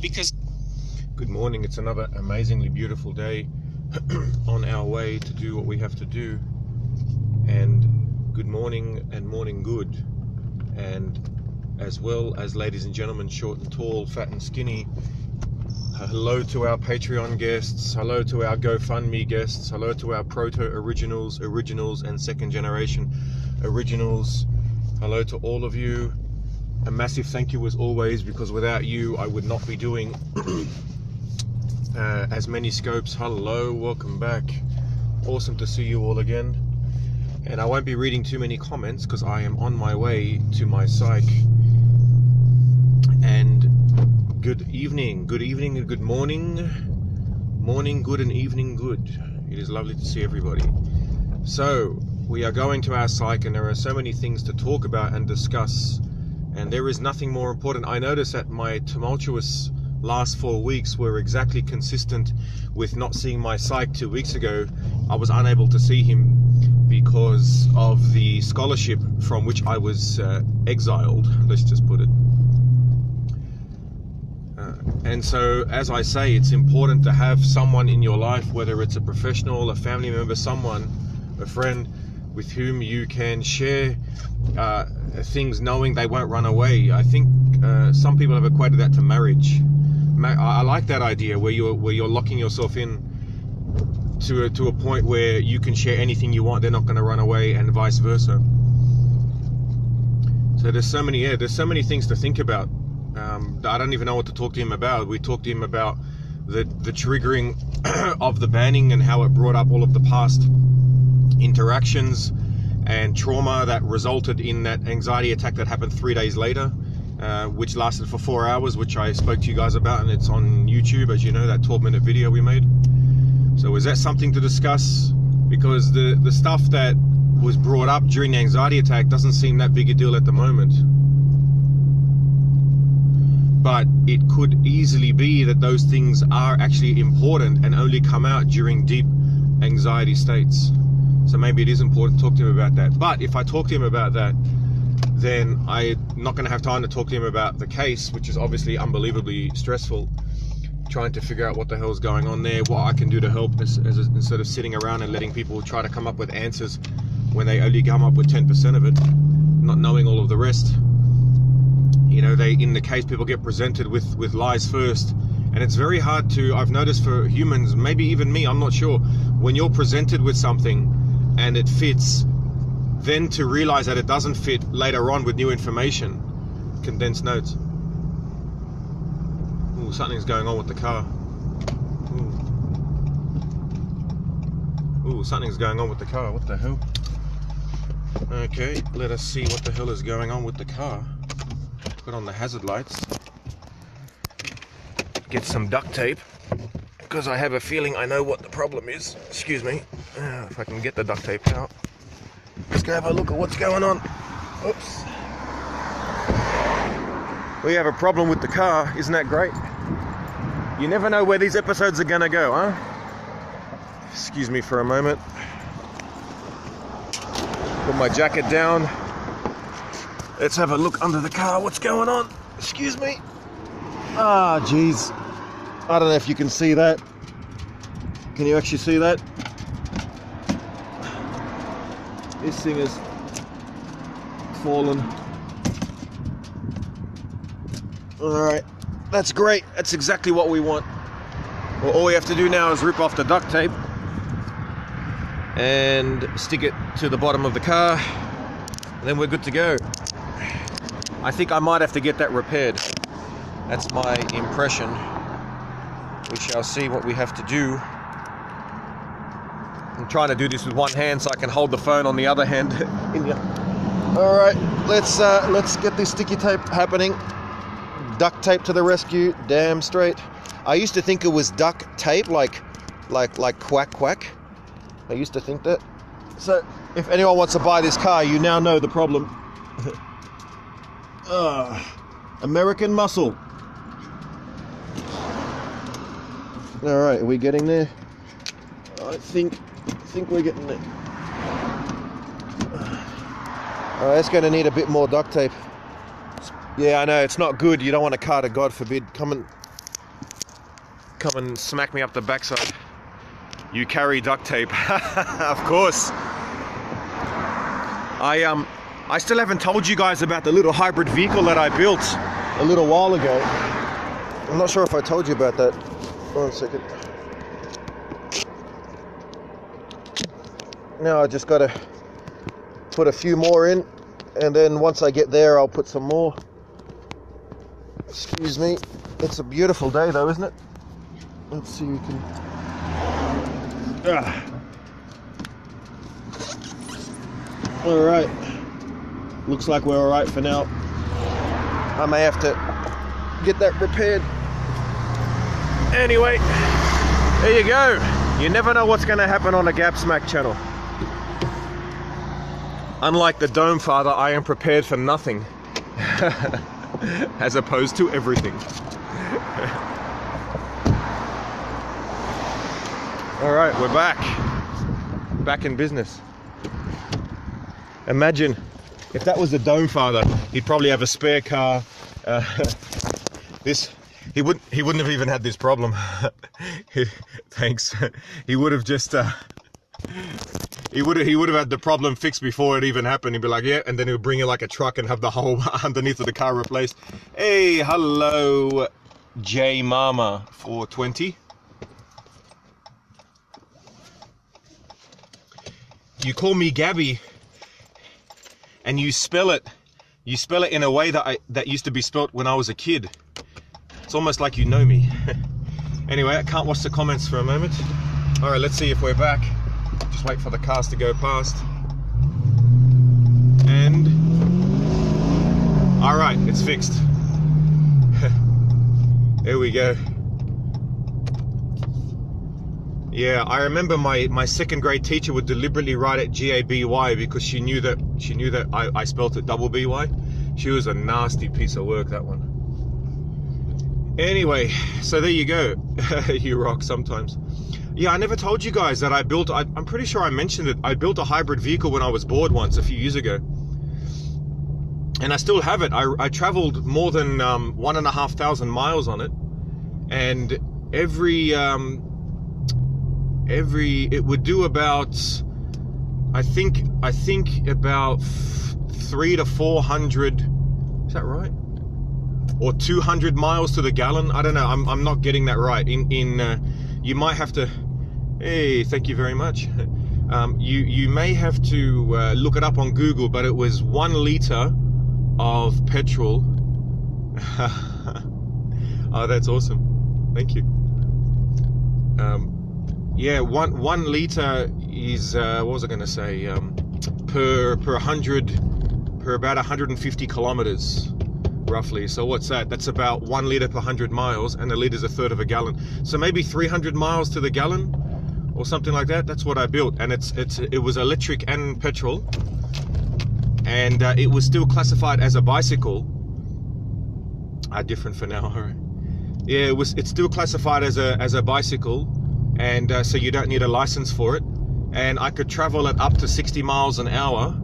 because... Good morning. It's another amazingly beautiful day on our way to do what we have to do. And good morning and morning good. And as well as ladies and gentlemen, short and tall, fat and skinny, hello to our Patreon guests, hello to our GoFundMe guests, hello to our proto-originals, originals and second generation originals. Hello to all of you. A massive thank you as always, because without you I would not be doing as many scopes. Hello, welcome back. Awesome to see you all again. And I won't be reading too many comments because I am on my way to my psych. And good evening, and good morning. Morning good and evening good. It is lovely to see everybody. So, we are going to our psych and there are so many things to talk about and discuss. And there is nothing more important. I noticed that my tumultuous last 4 weeks were exactly consistent with not seeing my psych 2 weeks ago. I was unable to see him because of the scholarship from which I was exiled, let's just put it. And so, as I say, it's important to have someone in your life, whether it's a professional, a family member, someone, a friend, with whom you can share things knowing they won't run away. I think some people have equated that to marriage. I like that idea where you're locking yourself in to a point where you can share anything you want. They're not going to run away, and vice versa. So there's so many things to think about. I don't even know what to talk to him about. We talked to him about the triggering of the banning and how it brought up all of the past interactions and trauma that resulted in that anxiety attack that happened 3 days later, which lasted for 4 hours, which I spoke to you guys about, and it's on YouTube, as you know, that 12-minute video we made. So is that something to discuss? Because the stuff that was brought up during the anxiety attack doesn't seem that big a deal at the moment. But it could easily be that those things are actually important and only come out during deep anxiety states. So maybe it is important to talk to him about that. But if I talk to him about that, then I'm not going to have time to talk to him about the case, which is obviously unbelievably stressful. Trying to figure out what the hell's going on there, what I can do to help, instead of sitting around and letting people try to come up with answers when they only come up with 10% of it, not knowing all of the rest. You know, in the case, people get presented with lies first. And it's very hard to, I've noticed for humans, maybe even me, I'm not sure, when you're presented with something and it fits, then to realize that it doesn't fit later on with new information. Condensed notes. Ooh, something's going on with the car. Ooh, something's going on with the car. What the hell? Okay, let us see what the hell is going on with the car. Put on the hazard lights. Get some duct tape, because I have a feeling I know what the problem is. Excuse me. If I can get the duct tape out. Let's go have a look at what's going on. Oops. We have a problem with the car. Isn't that great? You never know where these episodes are gonna go, huh? Excuse me for a moment. Put my jacket down. Let's have a look under the car. What's going on? Excuse me. Ah, jeez. I don't know if you can see that. Can you actually see that? This thing has fallen. Alright, that's great. That's exactly what we want. Well, all we have to do now is rip off the duct tape and stick it to the bottom of the car. And then we're good to go. I think I might have to get that repaired. That's my impression. We shall see what we have to do. I'm trying to do this with one hand so I can hold the phone on the other hand. Alright, let's get this sticky tape happening. Duct tape to the rescue, damn straight. I used to think it was duct tape, like quack quack. I used to think that. So, if anyone wants to buy this car, you now know the problem. American muscle. Alright, are we getting there? I think we're getting there. Alright, it's going to need a bit more duct tape. Yeah, I know, it's not good. You don't want a car to, God forbid, come and come and smack me up the backside. You carry duct tape. Of course. I still haven't told you guys about the little hybrid vehicle that I built a little while ago. I'm not sure if I told you about that. 1 second. Now I just got to put a few more in, and then once I get there I'll put some more. Excuse me. It's a beautiful day though, isn't it? Let's see if we can... Alright. Looks like we're alright for now. I may have to get that repaired. Anyway, there you go. You never know what's going to happen on a Gab Smack channel. Unlike the Dome Father, I am prepared for nothing. As opposed to everything. Alright, we're back. Back in business. Imagine if that was the Dome Father, he'd probably have a spare car. He wouldn't have even had this problem. Thanks. He would have just he would have had the problem fixed before it even happened. He'd be like, yeah, and then he would bring it like a truck and have the whole underneath of the car replaced. Hey, hello, J Mama 420. You call me Gabby, and you spell it in a way that used to be spelt when I was a kid. It's almost like you know me. Anyway, I can't watch the comments for a moment. All right, let's see if we're back. Just wait for the cars to go past. And all right, it's fixed. There we go. Yeah, I remember my second grade teacher would deliberately write it G-A-B-Y because she knew that I spelt it double B-Y. She was a nasty piece of work, that one. Anyway, so there you go. You rock sometimes. Yeah, I never told you guys that I'm pretty sure I mentioned it. I built a hybrid vehicle when I was bored once a few years ago. And I still have it. I traveled more than 1,500 miles on it. And it would do about, I think about 300 to 400, is that right? Or 200 miles to the gallon. I don't know. I'm not getting that right. You might have to. Hey, thank you very much. You may have to look it up on Google, but it was 1 liter of petrol. Oh, that's awesome. Thank you. Yeah, one liter is what was I going to say? Per about 150 kilometers. Roughly. So what's that? That's about 1 liter per 100 miles, and a liter is a third of a gallon. So maybe 300 miles to the gallon, or something like that. That's what I built, and it was electric and petrol, and it was still classified as a bicycle. Different for now. All right. Yeah, it's still classified as a bicycle, and so you don't need a license for it. And I could travel at up to 60 miles an hour.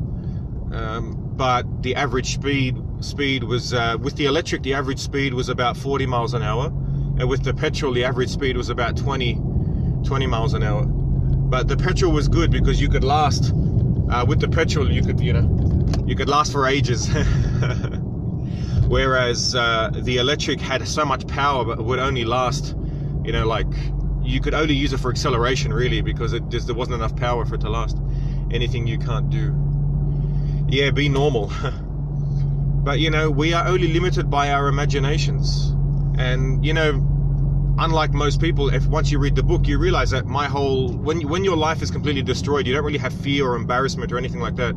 But the average speed was, with the electric, the average speed was about 40 miles an hour. And with the petrol, the average speed was about 20 miles an hour. But the petrol was good because you could last, with the petrol, you could last for ages. Whereas the electric had so much power, but it would only last, like, you could only use it for acceleration, really, because there wasn't enough power for it to last. Anything you can't do. Yeah, be normal. But we are only limited by our imaginations. And unlike most people, if once you read the book, you realize that when your life is completely destroyed, you don't really have fear or embarrassment or anything like that.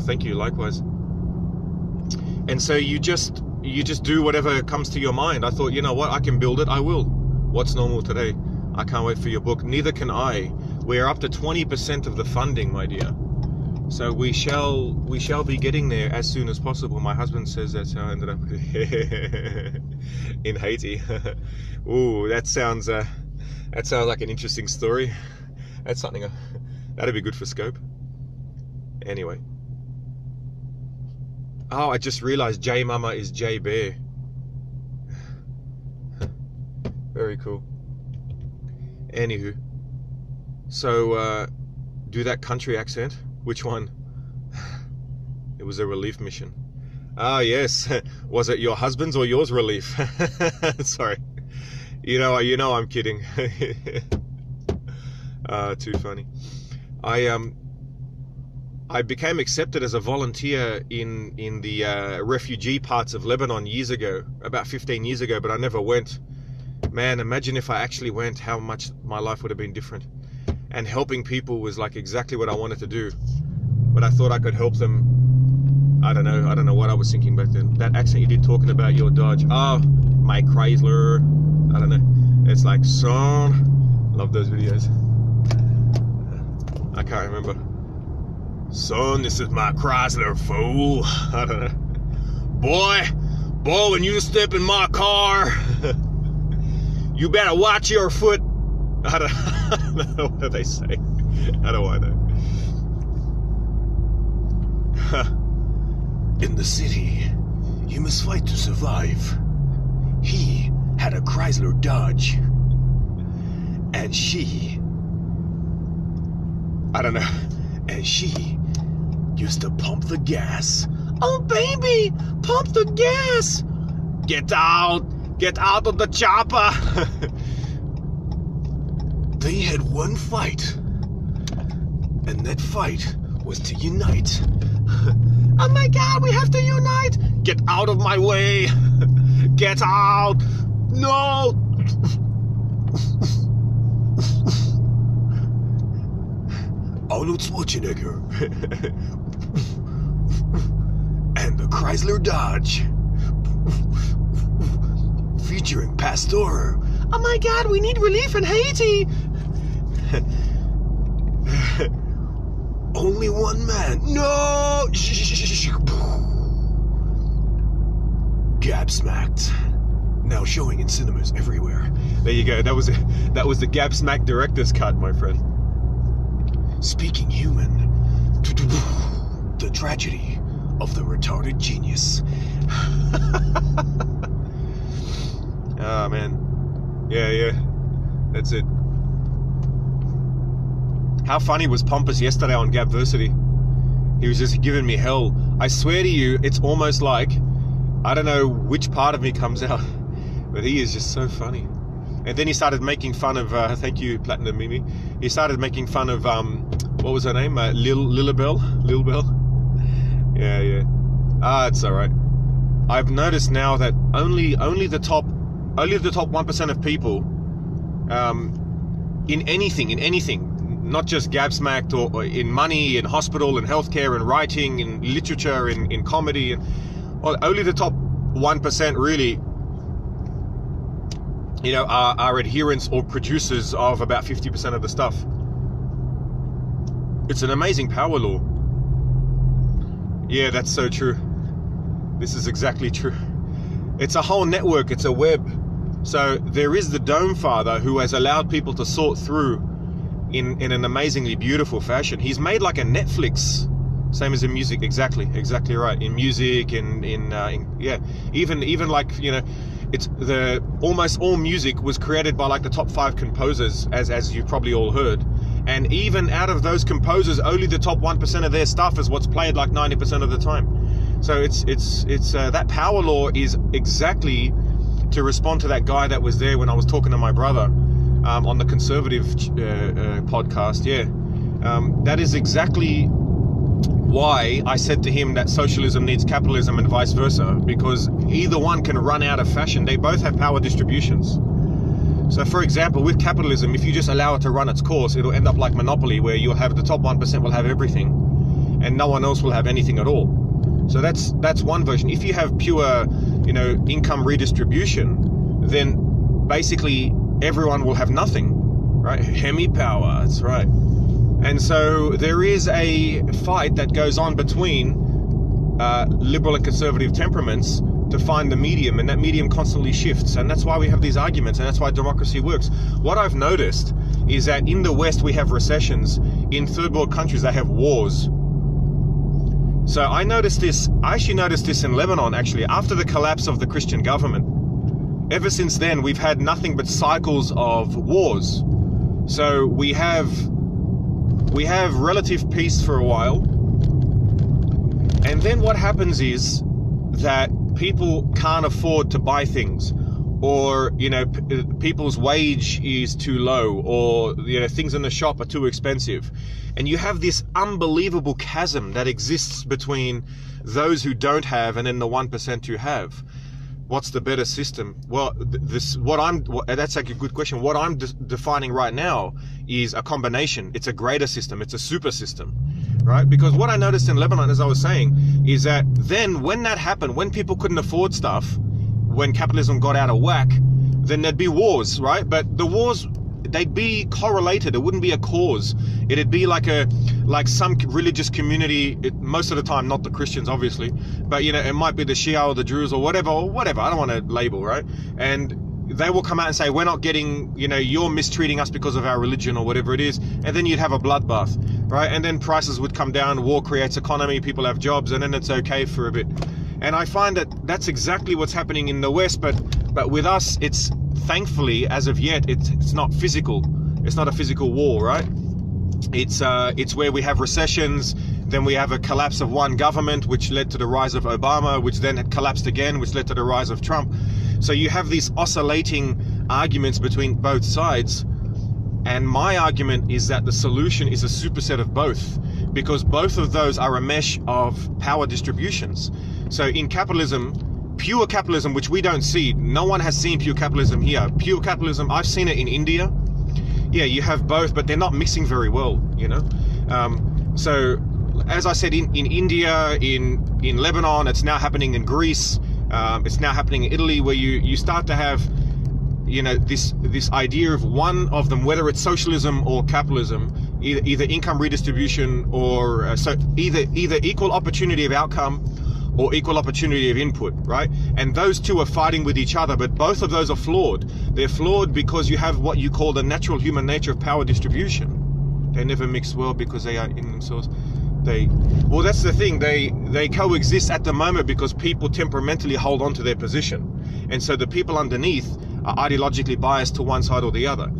Thank you, likewise. And so you just do whatever comes to your mind. I thought, you know what, I can build it, I will. What's normal today? I can't wait for your book. Neither can I. We're up to 20% of the funding, my dear. So we shall be getting there as soon as possible. My husband says that's how I ended up in Haiti. Ooh, that sounds like an interesting story. That's something that'd be good for scope. Anyway. Oh, I just realized J Mama is J Bear. Very cool. Anywho, so do that country accent. Which one? It was a relief mission. Ah, yes. Was it your husband's or yours relief? Sorry. You know I'm kidding. Too funny. I became accepted as a volunteer in the refugee parts of Lebanon years ago, about 15 years ago, but I never went. Man, imagine if I actually went, how much my life would have been different. And helping people was like exactly what I wanted to do. But I thought I could help them. I don't know what I was thinking back then. That accent you did talking about your Dodge. Oh, my Chrysler. I don't know. It's like, son. Love those videos. I can't remember. Son, this is my Chrysler, fool. I don't know. Boy, when you step in my car, you better watch your foot. I don't know what they say. How do I know? In the city, you must fight to survive. He had a Chrysler Dodge. And she... I don't know. And she used to pump the gas. Oh, baby, pump the gas. Get out of the chopper. They had one fight. And that fight was to unite. Oh my God, we have to unite. Get out of my way. Get out. No. Arnold Schwarzenegger and the Chrysler Dodge featuring Pastor. Oh my God, we need relief in Haiti. Only one man. No. Gab smacked. Now showing in cinemas everywhere. There you go. That was the Gab Smack director's cut, my friend. Speaking human, the tragedy of the retarded genius. Ah, man. Yeah, that's it. How funny was Pompous yesterday on Gabversity? He was just giving me hell. I swear to you, it's almost like, I don't know which part of me comes out, but he is just so funny. And then he started making fun of, thank you, Platinum Mimi. He started making fun of, what was her name? Lilibel? Yeah. Ah, it's alright. I've noticed now that only the top 1% of people, in anything, not just gab-smacked or in money, in hospital, in healthcare, in writing, in literature, in comedy, only the top 1% really, are adherents or producers of about 50% of the stuff. It's an amazing power law. Yeah, that's so true. This is exactly true. It's a whole network, it's a web. So there is the Dome Father who has allowed people to sort through in an amazingly beautiful fashion. He's made like a Netflix, same as in music. Exactly right. In music, even like, it's the almost all music was created by like the top 5 composers, as you've probably all heard. And even out of those composers, only the top 1% of their stuff is what's played like 90% of the time. So it's that power law is exactly to respond to that guy that was there when I was talking to my brother on the conservative podcast. That is exactly why I said to him that socialism needs capitalism and vice versa, because either one can run out of fashion. They both have power distributions. So for example, with capitalism, if you just allow it to run its course, it'll end up like Monopoly, where you'll have the top 1% will have everything and no one else will have anything at all. So that's one version. If you have pure, income redistribution, then basically everyone will have nothing, right? Hemi power, that's right. And so there is a fight that goes on between liberal and conservative temperaments to find the medium, and that medium constantly shifts, and that's why we have these arguments, and that's why democracy works. What I've noticed is that in the West we have recessions, in third world countries they have wars. So I actually noticed this in Lebanon, actually, after the collapse of the Christian government. Ever since then, we've had nothing but cycles of wars. So we have relative peace for a while, and then what happens is that people can't afford to buy things, or people's wage is too low, or things in the shop are too expensive, and you have this unbelievable chasm that exists between those who don't have and then the 1% who have. What's the better system? Well, that's like a good question. What I'm defining right now is a combination. It's a greater system. It's a super system, right? Because what I noticed in Lebanon, as I was saying, is that then when that happened, when people couldn't afford stuff, when capitalism got out of whack, then there'd be wars, right? But the wars, they'd be correlated. It wouldn't be a cause. It'd be like some religious community, most of the time not the Christians, obviously, but it might be the Shia or the Druze or whatever. I don't want to label, right? And they will come out and say, we're not getting, you're mistreating us because of our religion or whatever it is, and then you'd have a bloodbath, right? And then prices would come down, war creates economy, people have jobs, and then it's okay for a bit. And I find that that's exactly what's happening in the West, but with us, it's thankfully, as of yet, it's not physical. It's not a physical war, right? It's where we have recessions, then we have a collapse of one government, which led to the rise of Obama, which then had collapsed again, which led to the rise of Trump. So you have these oscillating arguments between both sides. And my argument is that the solution is a superset of both, because both of those are a mesh of power distributions. So in capitalism, pure capitalism, which we don't see, no one has seen pure capitalism here. Pure capitalism, I've seen it in India. Yeah, you have both, but they're not mixing very well, So as I said, in India, in Lebanon, it's now happening in Greece, it's now happening in Italy, where you start to have this idea of one of them, whether it's socialism or capitalism, either income redistribution or so either equal opportunity of outcome or equal opportunity of input, right? And those two are fighting with each other, but both of those are flawed. They're flawed because you have what you call the natural human nature of power distribution. They never mix well because they are in themselves. Well, that's the thing. They coexist at the moment because people temperamentally hold on to their position, and so the people underneath are ideologically biased to one side or the other.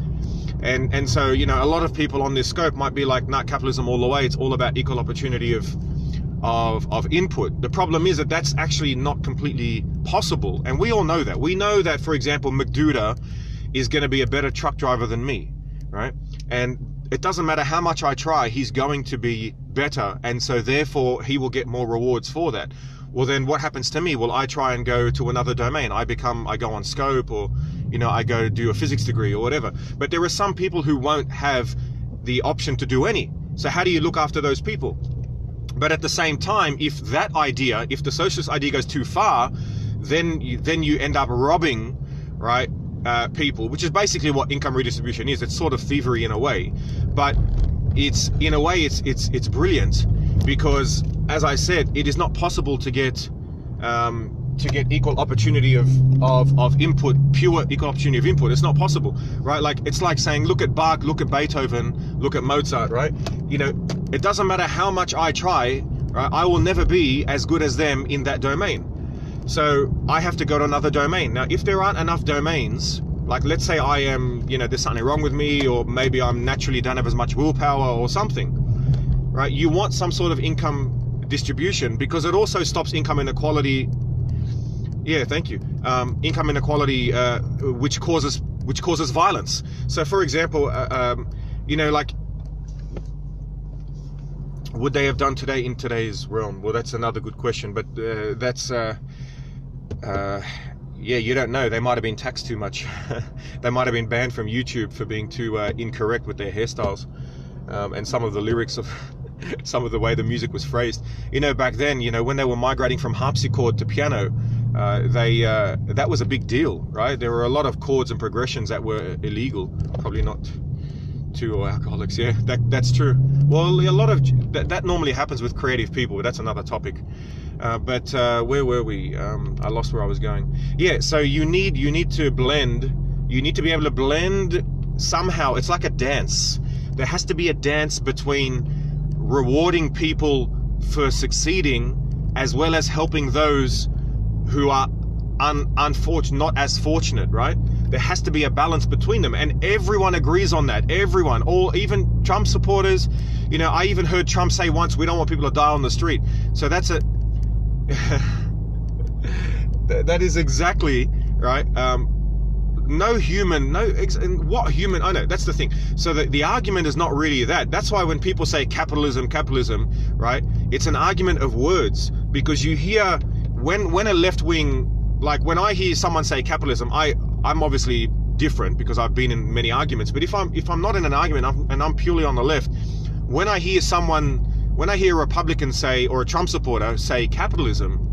And so a lot of people on this scope might be like, nah, capitalism all the way. It's all about equal opportunity of input. The problem is that that's actually not completely possible, and we all know that. We know that, for example, McDuda is going to be a better truck driver than me, right? And it doesn't matter how much I try, he's going to be better, and so therefore he will get more rewards for that. Well, then what happens to me? Well, I try and go to another domain. I go on scope, or I go do a physics degree or whatever. But there are some people who won't have the option to do any. So how do you look after those people? But at the same time, if the socialist idea goes too far, then you end up robbing, right, people, which is basically what income redistribution is. It's sort of thievery in a way, but it's brilliant, because, as I said, it is not possible to get equal opportunity of input, pure equal opportunity of input. It's not possible, right? Like, it's like saying, look at Bach, look at Beethoven, look at Mozart, right? It doesn't matter how much I try, right? I will never be as good as them in that domain. So I have to go to another domain. Now, if there aren't enough domains, like let's say I am, there's something wrong with me, or maybe I'm naturally don't have as much willpower or something, right? You want some sort of income distribution, because it also stops income inequality. Yeah, thank you. Income inequality, which causes violence. So, for example, like, would they have done today in today's realm? Well, that's another good question, but yeah, you don't know. They might have been taxed too much. They might have been banned from YouTube for being too incorrect with their hairstyles, and some of the lyrics of some of the way the music was phrased. Back then, when they were migrating from harpsichord to piano, that was a big deal, right? There were a lot of chords and progressions that were illegal. Probably not to alcoholics. Yeah, that's true. Well, a lot of that normally happens with creative people. That's another topic. But where were we? I lost where I was going. Yeah, so you need to blend. You need to be able to blend somehow. It's like a dance. There has to be a dance between rewarding people for succeeding, as well as helping those who are unfortunate, not as fortunate, right? There has to be a balance between them, and everyone agrees on that. Everyone, even Trump supporters. You know, I even heard Trump say once, "We don't want people to die on the street." So that's a that is exactly right. No human, what human? I know that's the thing. So the argument is not really that. That's why when people say capitalism, right? It's an argument of words, because you hear when a left wing, like when I hear someone say capitalism, I'm obviously different because I've been in many arguments. But if I'm not in an argument and I'm purely on the left, when I hear a Republican say, or a Trump supporter say capitalism,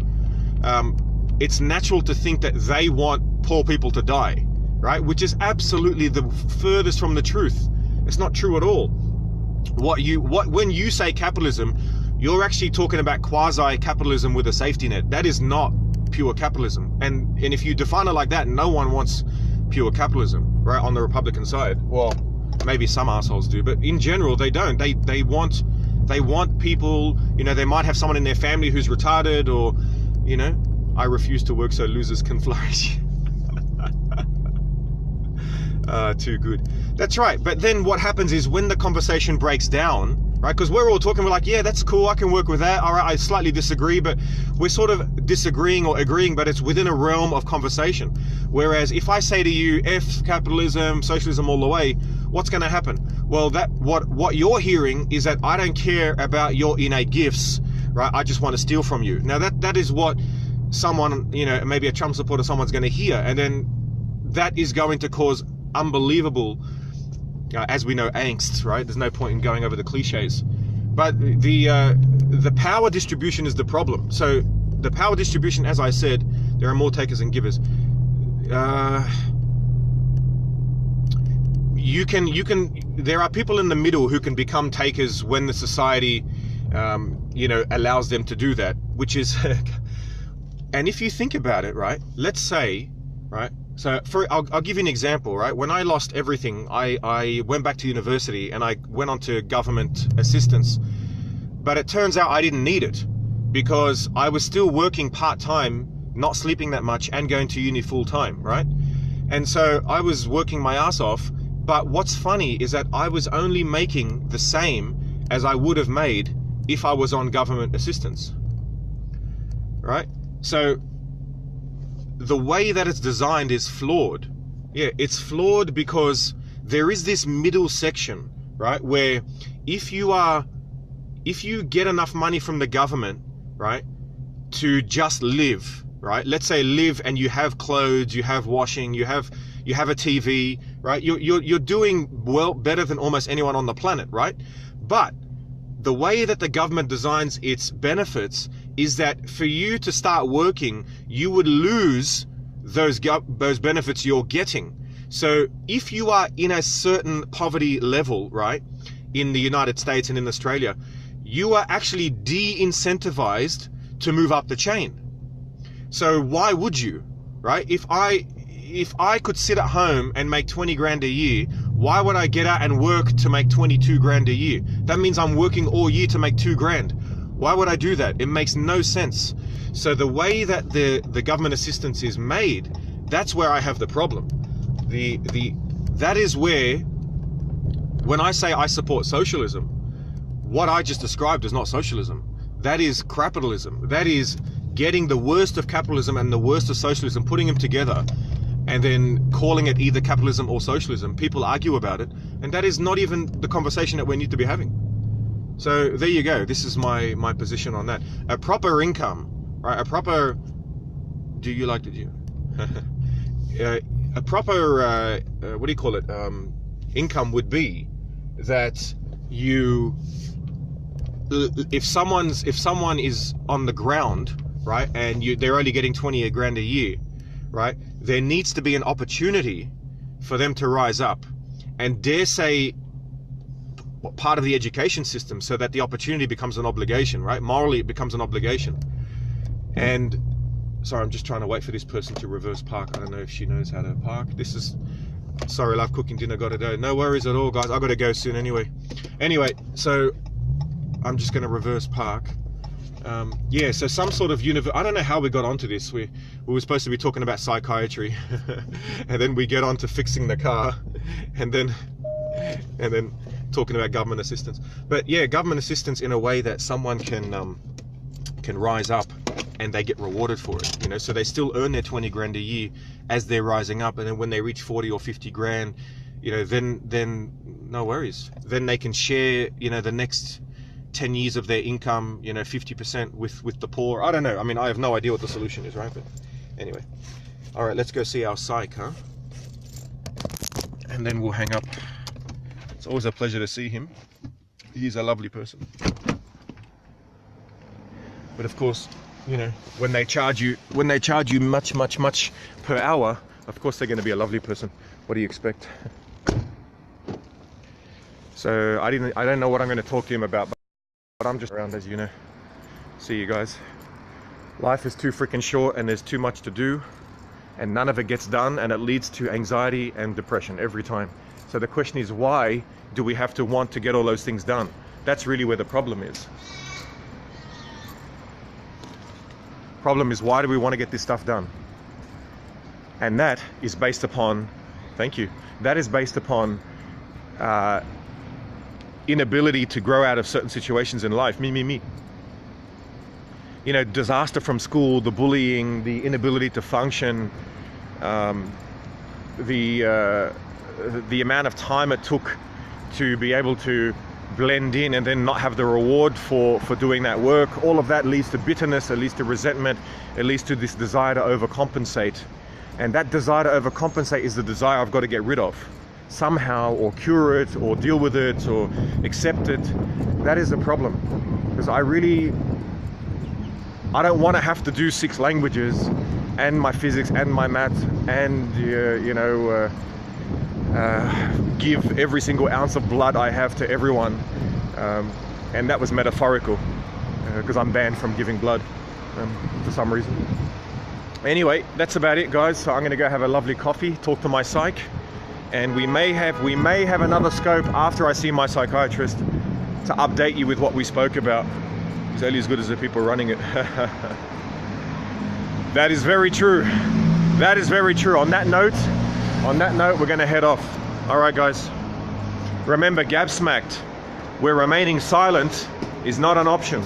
it's natural to think that they want poor people to die, right? Which is absolutely the furthest from the truth. It's not true at all. When you say capitalism, you're actually talking about quasi-capitalism with a safety net. That is not pure capitalism. And if you define it like that, no one wants pure capitalism, right? On the Republican side. Well, maybe some assholes do, but in general, they don't. They want people, you know, they might have someone in their family who's retarded, or, you know, I refuse to work so losers can flourish. Too good. That's right. But then what happens is when the conversation breaks down, right? Because we're all talking, we're like, yeah, that's cool, I can work with that. All right, I slightly disagree, but we're sort of disagreeing or agreeing, but it's within a realm of conversation. Whereas if I say to you, F capitalism, socialism all the way, what's going to happen? Well, what you're hearing is that I don't care about your innate gifts, right? I just want to steal from you. Now that is what someone, you know, maybe a Trump supporter, someone's going to hear, and then that is going to cause unbelievable, as we know, angst, right? There's no point in going over the cliches. But the power distribution is the problem. So the power distribution, as I said, there are more takers than givers. There are people in the middle who can become takers when the society, you know, allows them to do that, which is, and if you think about it, right, let's say, right, so I'll give you an example, right? When I lost everything, I went back to university and I went on to government assistance, but it turns out I didn't need it because I was still working part-time, not sleeping that much, and going to uni full-time, right? And so I was working my ass off, but what's funny is that I was only making the same as I would have made if I was on government assistance, right? So the way that it's designed is flawed. Yeah, it's flawed because there is this middle section, right, where if you get enough money from the government, right, to just live, right, let's say live, and you have clothes, you have washing, you have a TV, right, you're doing well, better than almost anyone on the planet, right? But the way that the government designs its benefits is that for you to start working, you would lose those benefits you're getting. So if you are in a certain poverty level, right, in the United States and in Australia, you are actually de-incentivized to move up the chain. So why would you, right? If I could sit at home and make 20 grand a year, why would I get out and work to make 22 grand a year? That means I'm working all year to make 2 grand. Why would I do that? It makes no sense. So the way that the government assistance is made, that's where I have the problem. That is where, when I say I support socialism, what I just described is not socialism. That is capitalism. That is getting the worst of capitalism and the worst of socialism, putting them together, and then calling it either capitalism or socialism. People argue about it, and that is not even the conversation that we need to be having. So there you go. This is my position on that. A proper income, right? A proper, do you like the a proper what do you call it? Income would be that you, if someone is on the ground, right, and they're only getting 20 grand a year, right, there needs to be an opportunity for them to rise up, and dare say part of the education system, so that the opportunity becomes an obligation, right? Morally, it becomes an obligation. And sorry, I'm just trying to wait for this person to reverse park. I don't know if she knows how to park. This is, sorry, love, cooking dinner, gotta go. No worries at all, guys. I gotta go soon anyway. So I'm just gonna reverse park. Yeah, so some sort of I don't know how we got onto this. We were supposed to be talking about psychiatry, and then we get on to fixing the car, and then talking about government assistance. But yeah, government assistance in a way that someone can rise up and they get rewarded for it, you know. So they still earn their 20 grand a year as they're rising up, and then when they reach 40 or 50 grand, you know, then no worries. Then they can share, you know, the next 10 years of their income, you know, 50% with the poor. I don't know. I mean, I have no idea what the solution is, right? But anyway, all right, let's go see our psych, huh? And then we'll hang up. It's always a pleasure to see him. He's a lovely person. But of course, you know, when they charge you much per hour, of course they're going to be a lovely person. What do you expect? So I don't know what I'm going to talk to him about, but I'm just around, as you know. See you guys. Life is too freaking short, and there's too much to do, and none of it gets done, and it leads to anxiety and depression every time. So the question is, why do we have to want to get all those things done? That's really where the problem is. Problem is, why do we want to get this stuff done? And that is based upon, thank you, that is based upon inability to grow out of certain situations in life. Me. You know, disaster from school, the bullying, the inability to function, the amount of time it took to be able to blend in and then not have the reward for doing that work. All of that leads to bitterness, it leads to resentment, it leads to this desire to overcompensate. And that desire to overcompensate is the desire I've got to get rid of somehow, or cure it, or deal with it, or accept it. That is the problem, because I don't want to have to do 6 languages and my physics and my math and give every single ounce of blood I have to everyone, and that was metaphorical, because I'm banned from giving blood for some reason. Anyway, that's about it, guys. So I'm going to go have a lovely coffee, talk to my psych, and we may have another scope after I see my psychiatrist to update you with what we spoke about. It's only as good as the people running it. That is very true. That is very true. On that note, we're going to head off. All right, guys. Remember, gab smacked, where remaining silent is not an option.